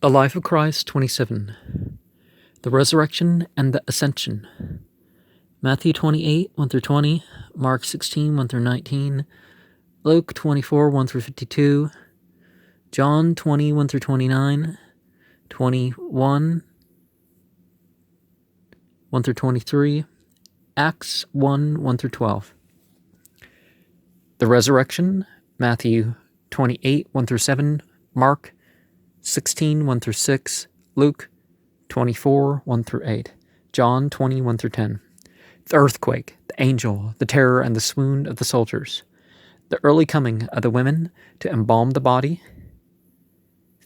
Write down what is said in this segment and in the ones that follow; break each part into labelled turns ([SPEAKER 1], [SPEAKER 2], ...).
[SPEAKER 1] The Life of Christ, 27. The Resurrection and the Ascension. Matthew 28, 1 through 20, Mark 16, 1 through 19, Luke 24, 1 through 52, John 20, 1 through 29, 21, 1 through 23, Acts 1, 1 through 12. The Resurrection, Matthew 28, 1 through 7, Mark 16, 1 through 6, Luke 24, 1 through 8, John 20, 1 through 10. The earthquake, the angel, the terror and the swoon of the soldiers, the early coming of the women to embalm the body,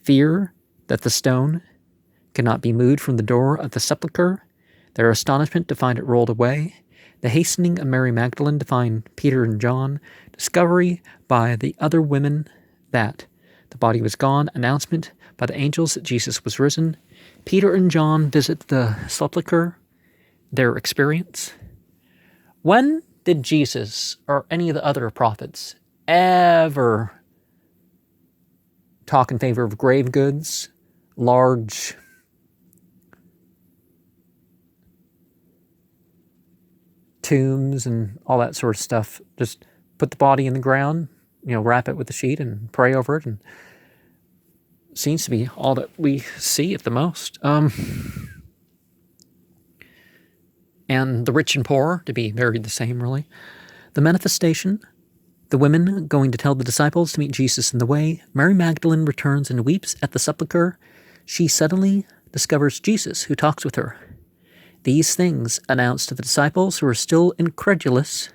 [SPEAKER 1] fear that the stone cannot be moved from the door of the sepulchre, their astonishment to find it rolled away, the hastening of Mary Magdalene to find Peter and John, discovery by the other women that the body was gone, announcement by the angels that Jesus was risen, Peter and John visit the sepulchre, their experience. When did Jesus or any of the other prophets ever talk in favor of grave goods, large tombs and all that sort of stuff? Just put the body in the ground, wrap it with a sheet and pray over it, and seems to be all that we see at the most. And the rich and poor to be buried the same, really. The manifestation, the women going to tell the disciples to meet Jesus in the way. Mary Magdalene returns and weeps at the sepulchre. She suddenly discovers Jesus, who talks with her. These things announced to the disciples who are still incredulous.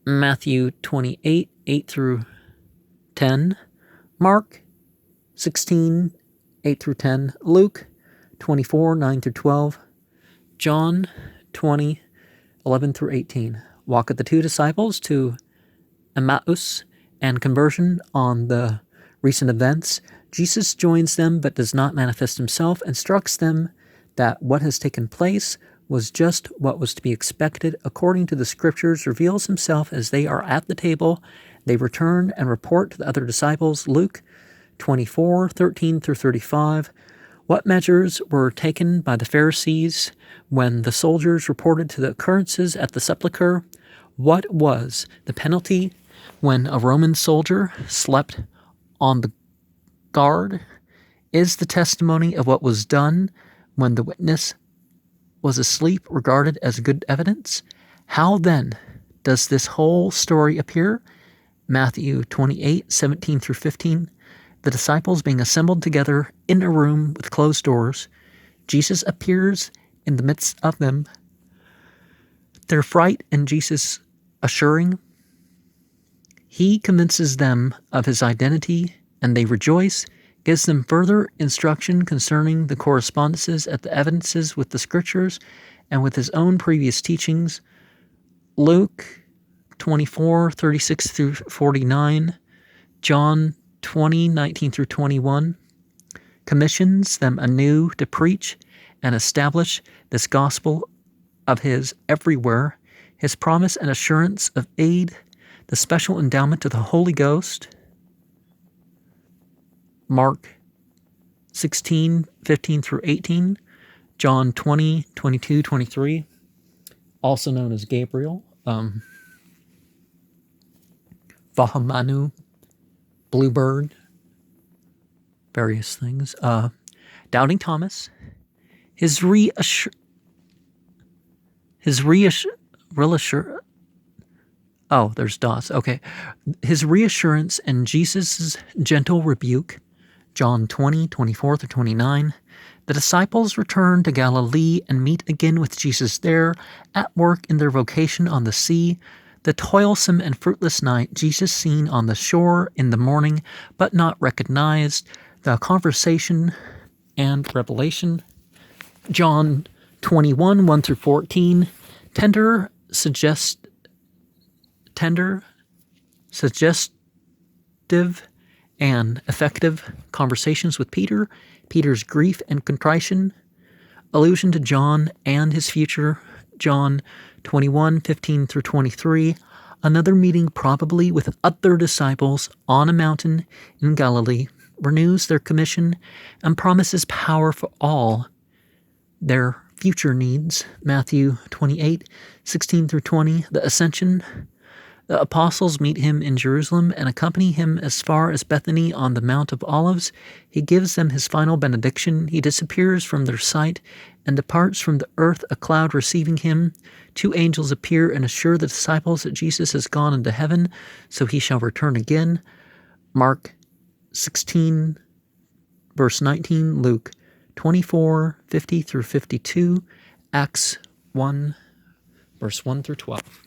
[SPEAKER 1] Matthew 28, 8 through 10. Mark 16, 8 through 10. Luke 24, 9 through 12. John 20, 11 through 18. Walk of the two disciples to Emmaus and conversion on the recent events. Jesus joins them but does not manifest himself, instructs them that what has taken place was just what was to be expected according to the scriptures, reveals himself as they are at the table. They return and report to the other disciples. Luke 24, 13 through 35. What measures were taken by the Pharisees when the soldiers reported to the occurrences at the sepulchre? What was the penalty when a Roman soldier slept on the guard? Is the testimony of what was done when the witness was asleep regarded as good evidence? How then does this whole story appear? Matthew 28, 17 through 15. The disciples being assembled together in a room with closed doors, Jesus appears in the midst of them. Their fright and Jesus assuring. He convinces them of his identity, and they rejoice, gives them further instruction concerning the correspondences at the evidences with the scriptures and with his own previous teachings. Luke 24, 36 through 49, John 20, 19 through 21, commissions them anew to preach and establish this gospel of his everywhere, his promise and assurance of aid, the special endowment of the Holy Ghost. Mark 16, 15 through 18, John 20, 22, 23, also known as Gabriel, Vahamanu, Bluebird, various things. Doubting Thomas, his reassurance and Jesus' gentle rebuke, John 20, 24 through 29. The disciples return to Galilee and meet again with Jesus there, at work in their vocation on the sea. The toilsome and fruitless night, Jesus seen on the shore in the morning, but not recognized. The conversation and revelation. John 21, 1 through 14. Tender, suggestive, and effective conversations with Peter. Peter's grief and contrition. Allusion to John and his future. John 21, 15 through 23, another meeting probably with other disciples on a mountain in Galilee. renews their commission, and promises power for all their future needs. Matthew 28:16 through 20. The Ascension. The apostles meet him in Jerusalem and accompany him as far as Bethany on the Mount of Olives. He gives them his final benediction. He disappears from their sight and departs from the earth, a cloud receiving him. 2 angels appear and assure the disciples that Jesus has gone into heaven, so he shall return again. Mark 16, verse 19, Luke 24:50 through 52, Acts 1, verse 1 through 12.